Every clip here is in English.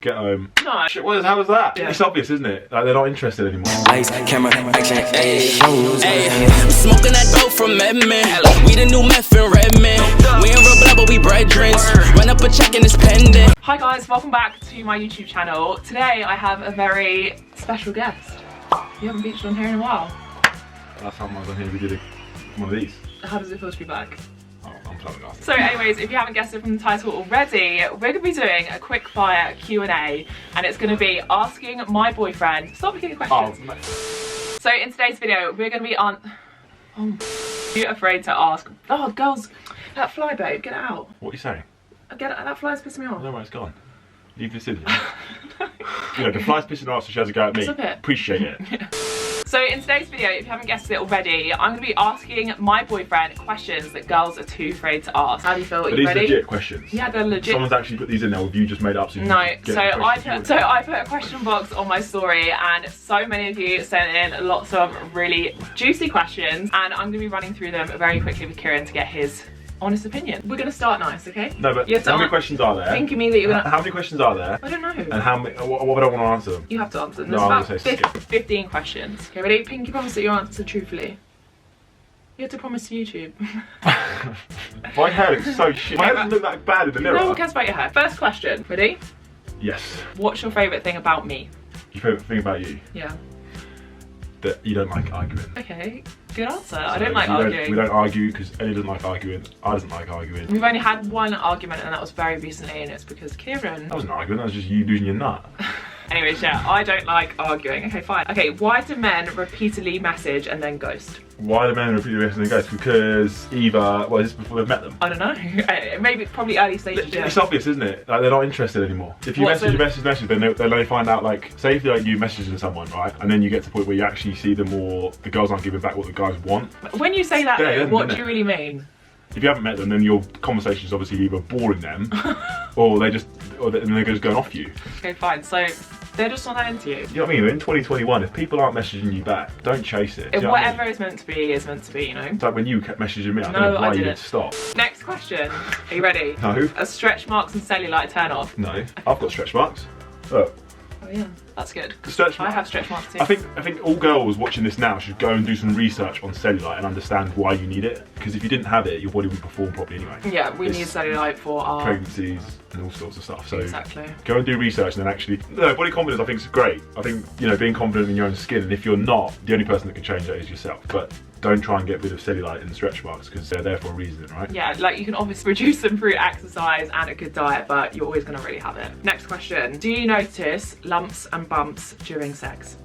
Get home. No. Shit, how was that? Yeah. It's obvious, isn't it? Like, they're not interested anymore. Lights, camera, action, ayy. Smoking that dope from Edmond. We the new meth in Redmond. We ain't real blood, but we brethren. Run up a check and it's pending. Hi guys, welcome back to my YouTube channel. Today I have a very special guest. You haven't featured on here in a while. Last time I was on here, we did one of these. How does it feel to be back? Oh, I'm plugging off. So anyways, if you haven't guessed it from the title already, we're going to be doing a quick fire Q&A and it's going to be asking my boyfriend, stop looking at questions. Oh, So in today's video, we're going to be on... Oh, you're afraid to ask. Oh, girls, that fly boat, get it out. what are you saying? Get it, that fly's pissing me I off. don't know where it's gone. Leave this in. You know, the fly's pissing her off, so she has a go at me. Stop it. Appreciate it. So in today's video, if you haven't guessed it already, I'm going to be asking my boyfriend questions that girls are too afraid to ask. How do you feel? Are Are you these ready? legit questions? Yeah, they're legit. Someone's actually put these in there, or have you just made up so you No, can get so the questions I put a question box on my story and so many of you sent in lots of really juicy questions and I'm going to be running through them very quickly with Kieran to get his honest opinion. We're going to start nice, okay? No, but You have to how many questions are there? Thinking me that you're going to... How many questions are there? I don't know. And how many? What would I want to answer them? You have to answer them. No, There's I'm about gonna say skip. 15 questions. Okay, ready? Pinky promise that you answer truthfully. You have to promise to YouTube. My hair looks so shit. My hair doesn't look that bad in the mirror. No one cares about your hair. First question. Ready? Yes. What's your favourite thing about me? Your favourite thing about you? Yeah. That you don't like arguing. Okay, good answer. I So don't like we arguing. We don't argue because Ellie doesn't like arguing. I doesn't like arguing. We've only had one argument and that was very recently and it's because Kieran... That wasn't arguing, that was just you losing your nut. Anyways, yeah, I don't like arguing. Okay, fine. Okay, why do men repeatedly message and then ghost? Why do men repeat the rest of the ghosts? Because either, well, is this before they've met them? I don't know. Maybe, probably early stages, yeah. It's obvious, isn't it? Like, they're not interested anymore. If you What's message, then they find out, like, say if like, you messaging someone, right? And then you get to the point where you actually see them more, the girls aren't giving back what the guys want. When you say that, Yeah, though, what isn't do it? you really mean? If you haven't met them, then your conversation is obviously either boring them, or they're just going off you. Okay, fine. So, they're just not that into you. You know what I mean? In 2021, if people aren't messaging you back, don't chase it. Do If you know what I whatever mean? is meant to be is meant to be, you know? It's like when you kept messaging me, I don't No, know why I you didn't. had to stop. Next question. Are you ready? No, Are stretch marks and cellulite turn off? no. I've got stretch marks. Look, Oh yeah, that's good. the stretch I marks. have stretch marks too. I think all girls watching this now should go and do some research on cellulite and understand why you need it. Because if you didn't have it, your body would perform properly anyway. Yeah, we It's need cellulite for our... pregnancies and all sorts of stuff. So Exactly. go and do research and then actually... No, body confidence I think is great. I think, you know, being confident in your own skin, and if you're not, the only person that can change that is yourself. But don't try and get rid of cellulite and stretch marks because they're there for a reason, right? Yeah, like you can obviously reduce them through exercise and a good diet, but you're always going to really have it. Next question. Do you notice lumps and bumps during sex?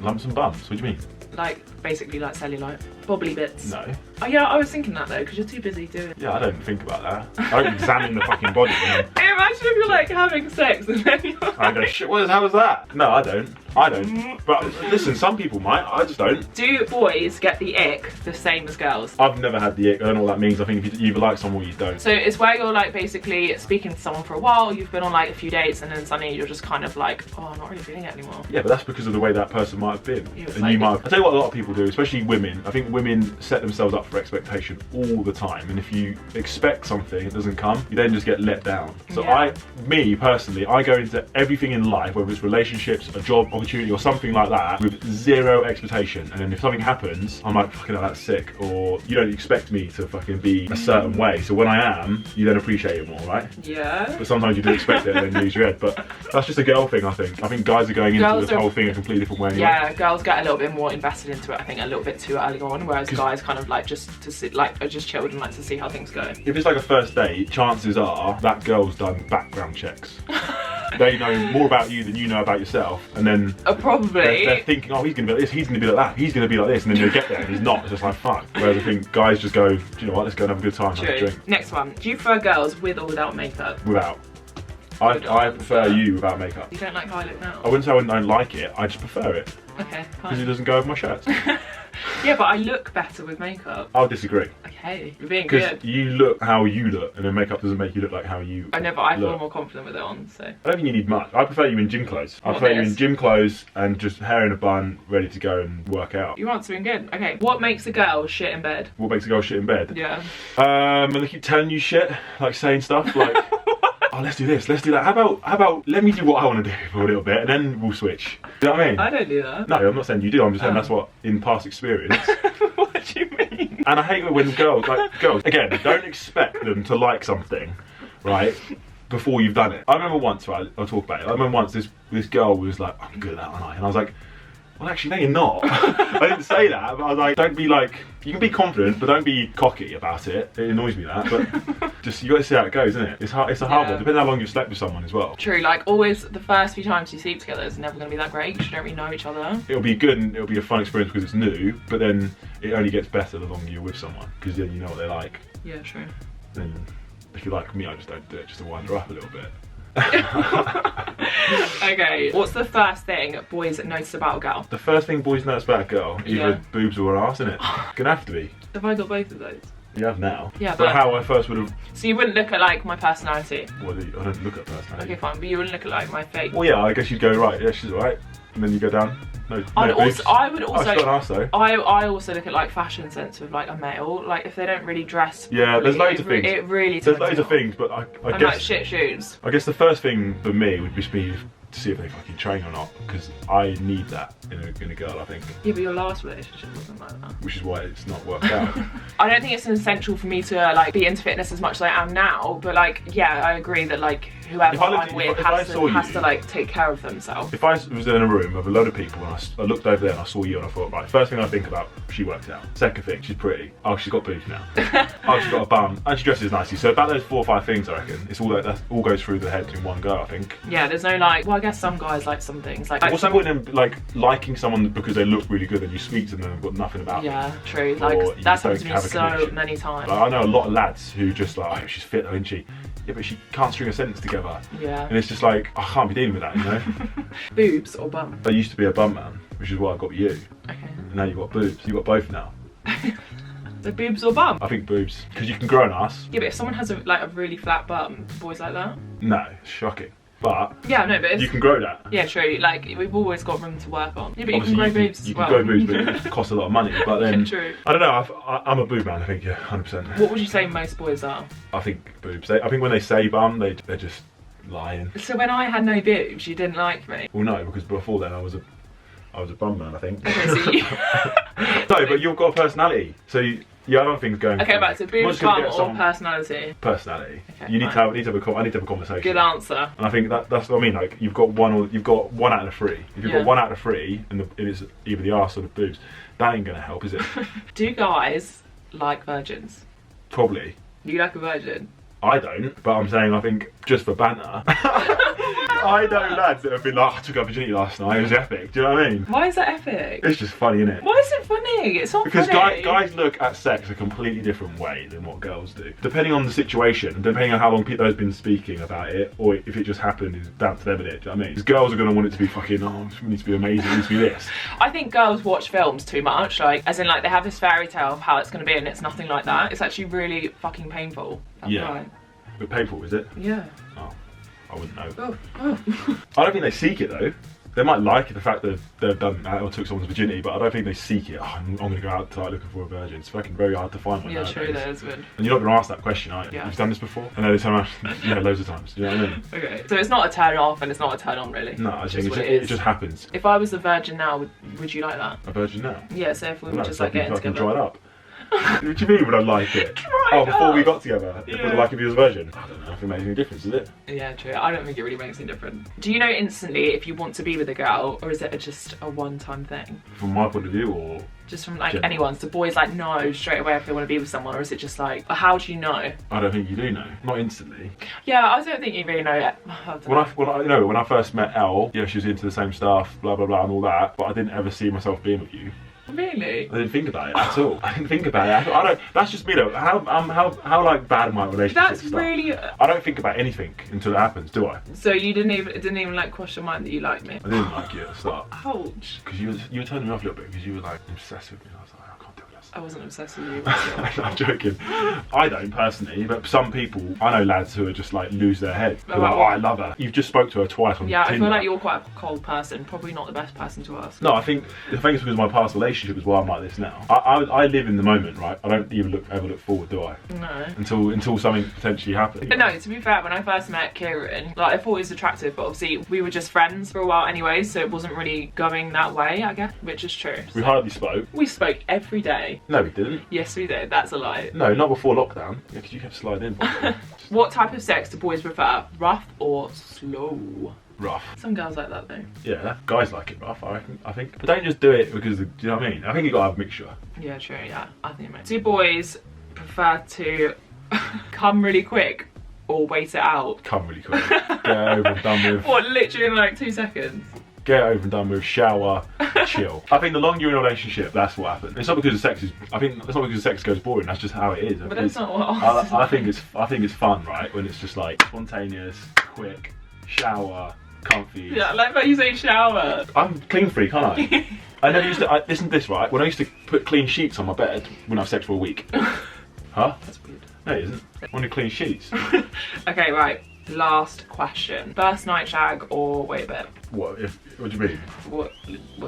Lumps and bumps, what do you mean? Like, basically like cellulite. Bobbly bits. No. Oh yeah, I was thinking that though, because you're too busy doing it. Yeah, I don't think about that. I don't examine the fucking body. And Imagine if you're like having sex and then you're I go, shit, how was that? No, I don't. I don't. But listen, some people might, I just don't. Do boys get the ick the same as girls? I've never had the ick, I don't know what that means. I think if you either like someone or you don't. So it's where you're like basically speaking to someone for a while, you've been on like a few dates and then suddenly you're just kind of like, oh, I'm not really feeling it anymore. Yeah, but that's because of the way that person might have been. Yeah, it's And like- you might have, I tell you what a lot of people do, especially women. I think women set themselves up for expectation all the time. And if you expect something, it doesn't come, you then just get let down. So Yeah. me personally, I go into everything in life, whether it's relationships, a job opportunity or something like that, with zero expectation. And then if something happens, I'm like, fucking hell, that's sick. Or you don't expect me to fucking be a certain way. So when I am, you then appreciate it more, right? Yeah. But sometimes you do expect it and then you lose your head. But that's just a girl thing, I think. I think guys are going into Girls this are- whole thing a completely different way anyway. Yeah, girls get a little bit more invested into it, I think, a little bit too early on, whereas guys kind of like just to sit, like, are just chilled and like to see how things go. If it's like a first date, chances are that girl's done background checks. They know more about you than you know about yourself, and then Probably. they're thinking, oh, he's gonna be like this, he's gonna be like that, he's gonna be like this, and then they get there and he's not. It's just like fuck. Whereas I think guys just go, do you know what? Let's go and have a good time, have a True. drink. Next one. Do you prefer girls with or without makeup? Without. I prefer you without makeup. You don't like how I look now? I wouldn't say I don't like it. I just prefer it Okay, because it fine. doesn't go over my shirts. Yeah, but I look better with makeup. I'll disagree. Okay, you're being Because good. you look how you look, and then makeup doesn't make you look like how you I know, but I feel look. more confident with it on, so. I don't think you need much. I prefer you in gym clothes. I What prefer you this? in gym clothes and just hair in a bun, ready to go and work out. You're answering good. Okay, what makes a girl shit in bed? What makes a girl shit in bed? Yeah. And they keep telling you shit, like saying stuff like, oh, let's do this, let's do that. How about let me do what I want to do for a little bit, and then we'll switch. You know what I mean? I don't do that. No, I'm not saying you do. I'm just saying that's what in past experience. What do you mean? And I hate it when girls again, don't expect them to like something, right? Before you've done it. I remember once, right? I'll talk about it. I remember once this girl was like, "I'm good at that, aren't I?" And I was like, well, actually, no, you're not. I didn't say that, but I was like, don't be like, you can be confident, but don't be cocky about it. It annoys me that, but just, you got to see how it goes, isn't it? It's a hard one, depending on how long you've slept with someone as well. True, like always, the first few times you sleep together is never going to be that great, because you don't really know each other. It'll be good and it'll be a fun experience because it's new, but then it only gets better the longer you're with someone, because then you know what they like. Yeah, true. Then, if you like me, I just don't do it, just to wind her up a little bit. Okay, what's the first thing boys notice about a girl? The first thing boys notice about a girl, either boobs or an arse, isn't it? Gonna have to be. Have I got both of those? You have now. Yeah, but how I first would have. So you wouldn't look at like my personality? Well, I don't look at personality. Okay, fine, but you wouldn't look at like my face. Well, yeah, I guess you'd go right. Yeah, she's alright, and then you go down. No boobs. I would Oh, she's got an arse though. I also look at like fashion sense with like a male. Like if they don't really dress. Yeah, there's loads of things. It really. There's loads of things, but I and guess like shit shoes. I guess the first thing for me would just be to see if they fucking train or not, because I need that in a girl, I think. Yeah, but your last relationship wasn't like that. Which is why it's not worked out. I don't think it's essential for me to like be into fitness as much as I am now, but like, yeah, I agree that like whoever I'm with has to like take care of themselves. If I was in a room with a load of people and I looked over there and I saw you and I thought, right, first thing I think about, she works out. Second thing, she's pretty. Oh, she's got boobs now. Oh, she's got a bum. And she dresses nicely. So about those 4 or 5 things, I reckon, it's all like that all goes through the head in one go, I think. Yeah, there's no like, well, I guess some guys like some things. Like what's the point in like liking someone because they look really good and you speak to them and got nothing about them? Yeah, true. Like that's happened to me so many times. Like, I know a lot of lads who just like, oh, she's fit though, isn't she? Yeah, but she can't string a sentence together. Yeah. And it's just like, I can't be dealing with that, you know? Boobs or bum? I used to be a bum man, which is why I got you. Okay. And now you've got boobs. You've got both now. The boobs or bum? I think boobs, because you can grow an ass. Yeah, but if someone has a really flat bum, boys like that? No, shocking. But yeah, no, but you can grow that. Yeah, true. Like we've always got room to work on. Yeah, but obviously, you can grow boobs as well. You can grow boobs, but it costs a lot of money. But then, true. I don't know. I'm a boob man. I think 100%. What would you say most boys are? I think boobs. I think when they say bum, they're just lying. So when I had no boobs, you didn't like me? Well, no, because before then I was a bum man, I think. Okay, so you... No, but you've got a personality, so you have other things going. Okay, right. So boobs, bum, or personality? Personality. Okay, you need to have. I need to have a conversation. Good answer. And I think that's what I mean. Like you've got one out of 3. If you've got 1 out of 3, and it is either the arse or the boobs, that ain't gonna help, is it? Do guys like virgins? Probably. You like a virgin? I don't, but I'm saying I think just for banter. I know lads that have been like, I took up virginity last night, it was epic, do you know what I mean? Why is that epic? It's just funny, isn't it? Why is it funny? It's not because funny. Because guys look at sex a completely different way than what girls do. Depending on the situation, depending on how long people have been speaking about it, or if it just happened, it's down to them, innit? Do you know what I mean? Because girls are going to want it to be fucking, oh, it needs to be amazing, it needs to be this. I think girls watch films too much, like, as in like they have this fairy tale of how it's going to be and it's nothing like that. It's actually really fucking painful. That's yeah. right. But painful, is it? Yeah. Oh, I wouldn't know. Oh. I don't think they seek it though. They might like the fact that they've done that or took someone's virginity, but I don't think they seek it. Oh, I'm going to go out tonight looking for a virgin. It's fucking very hard to find one. Yeah, nowadays. true, that is good. And you're not going to ask that question, are you? Yeah. You've done this before? I know they turn around, yeah, loads of times. Do you know what I mean? Okay, so it's not a turn off and it's not a turn on, really. No, I think it just happens. If I was a virgin now, would you like that? A virgin now? Yeah, so if we were No, just like getting together. Dry it up. What do you mean would I like it? Before we got together? Yeah. Would I like if he was a virgin? I don't know if it makes any difference, does it? Yeah, true. I don't think it really makes any difference. Do you know instantly if you want to be with a girl, or is it just a one-time thing? From my point of view, or just from like general? anyone's? Do boys like know straight away if they want to be with someone, or is it just like, how do you know? I don't think you do know. Not instantly. Yeah, I don't think you really know yet. When I first met Elle, yeah, she was into the same stuff, blah blah blah, and all that, but I didn't ever see myself being with you. Really? I didn't think about it at all. I didn't think about it. I don't. That's just me though. How like bad my relationship. That's stuff. really. I don't think about anything until it happens, do I? So you didn't even like cross your mind that you liked me? I didn't like you at the start. Ouch. Because you were turning me off a little bit because you were like obsessed with me. And I was like, I can't do this. I wasn't obsessed with you. But I'm joking. I don't personally, but some people, I know lads who are just like lose their head. They're like, oh, I love her. You've just spoke to her twice on yeah, Tinder. I feel like you're quite a cold person. Probably not the best person to ask. No, I think it's because of my past relationship is why I'm like this now. I live in the moment, right? I don't even ever look forward, do I? No. Until something potentially happens. But no, to be fair, when I first met Kieran, like I thought he was attractive, but obviously we were just friends for a while anyway, so it wasn't really going that way, I guess, which is true. We hardly spoke. We spoke every day. No, we didn't. Yes, we did. That's a lie. No, not before lockdown. Yeah, because you kept sliding in. What type of sex do boys prefer? Rough or slow? Rough. Some girls like that though. Yeah, guys like it rough, I think. But don't just do it because, do you know what I mean? I think you gotta have a mixture. Yeah, true, yeah. I think it might. Do boys prefer to come really quick or wait it out? Come really quick. Get over and done with. What, literally in like 2 seconds? Get over and done with, shower, chill. I think the longer you're in a relationship, that's what happens. It's not because it's not because sex goes boring, that's just how it is. But that's not what I think it's fun, right? When it's just like spontaneous, quick, shower, comfy. Yeah, like how you say shower. I'm clean freak, aren't I? I never used to, listen to this, right? When I used to put clean sheets on my bed when I have sex for a week. Huh? That's weird. No, it isn't. Only clean sheets. Okay, right. Last question. First night shag or wait a bit? What do you mean? What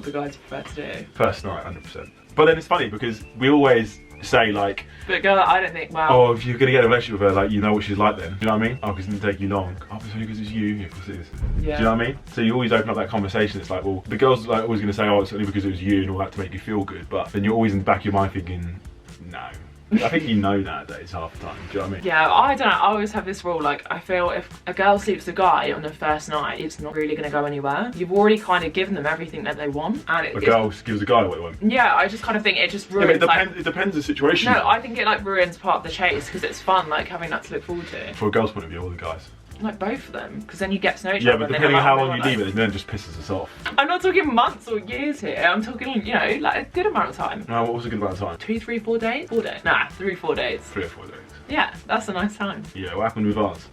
the guys prefer to do? First night, 100%. But then it's funny because we always say like, but girl, I don't think, well. oh, if you're gonna get a relationship with her, like, you know what she's like then. Do you know what I mean? Oh, because it didn't take you long. Oh, it's only because it's you. Yeah, of course it is. Yeah. Do you know what I mean? So you always open up that conversation. It's like, well, the girl's like always gonna say, oh, it's only because it was you and all that to make you feel good. But then you're always in the back of your mind thinking, no. I think you know nowadays half the time, do you know what I mean? Yeah, I don't know, I always have this rule, like, I feel if a girl sleeps with a guy on the first night, it's not really going to go anywhere. You've already kind of given them everything that they want, and a girl gives a guy what they want. Yeah, I just kind of think it just ruins, yeah, it depends the situation. No, I think it, like, ruins part of the chase, because it's fun, like, having that to look forward to. For a girl's point of view, all the guys. Like, both of them, because then you get to know each other. Yeah, but depending on how long you leave it, it then just pisses us off. I'm not talking months or years here, I'm talking, you know, like, a good amount of time. No, what was a good amount of time? 2, 3, 4 days? 4 days? Nah, 3, 4 days. 3 or 4 days. Yeah, that's a nice time. Yeah, what happened with ours?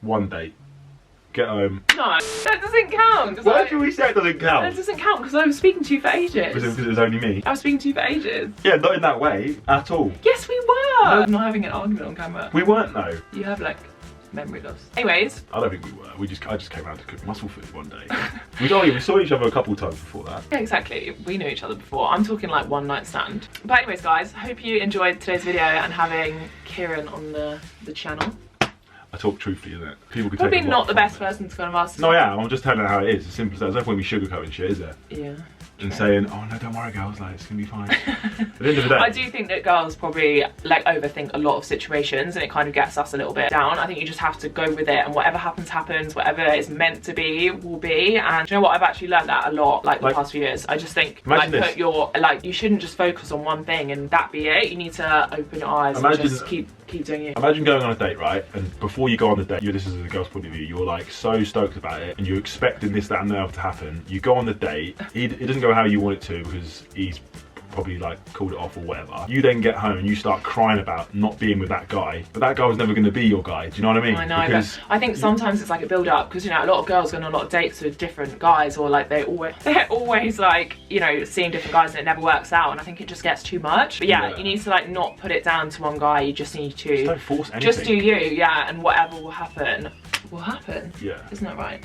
1 date. Get home. No, that doesn't count. Why do we say it doesn't count? That doesn't count because I was speaking to you for ages. Because it was only me? I was speaking to you for ages. Yeah, not in that way at all. Yes, we were. I'm not having an argument on camera. We weren't though. You have like memory loss. Anyways. I don't think we were. I just came around to cook muscle food one day. we saw each other a couple of times before that. Yeah, exactly. We knew each other before. I'm talking like one night stand. But anyways, guys, hope you enjoyed today's video and having Kieran on the channel. I talk truthfully, isn't it? People could probably take a not lot the from best it. person to kind of ask. No, yeah, I'm just telling her how it is. It's simple as that. There's no point in me sugarcoating shit, is there? Yeah. And saying, oh no, don't worry girls, like, it's gonna be fine. At the end of the day. I do think that girls probably like overthink a lot of situations and it kind of gets us a little bit down. I think you just have to go with it and whatever happens, happens. Whatever is meant to be, will be. And you know what, I've actually learned that a lot, like the past few years. I just think, like, you shouldn't just focus on one thing and that be it. You need to open your eyes and just keep doing it. Imagine going on a date, right? And before you go on the date, this is the girl's point of view, you're like so stoked about it and you're expecting this, that and the other to happen. You go on the date, it doesn't go how you want it to because he's probably like called it off or whatever. You then get home and you start crying about not being with that guy, but that guy was never going to be your guy. Do you know what I mean? I know, because but I think sometimes it's like a build up because, you know, a lot of girls go on a lot of dates with different guys, or like they're always like, you know, seeing different guys and it never works out, and I think it just gets too much. But yeah, you need to like not put it down to one guy. You just need to just don't force anything. Just do you, yeah, and whatever will happen will happen. Yeah. Isn't that right?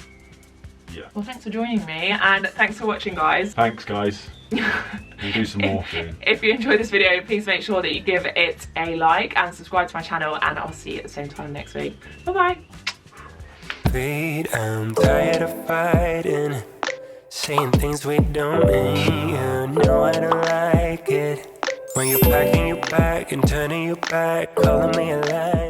Yeah. Well, thanks for joining me and thanks for watching, guys. Thanks, guys. We'll do some more soon. If you enjoyed this video, please make sure that you give it a like and subscribe to my channel, and I'll see you at the same time next week. Bye bye. I'm tired of fighting, saying things we don't mean. You know I don't like it when you're packing your bag and turning your back, calling me a liar.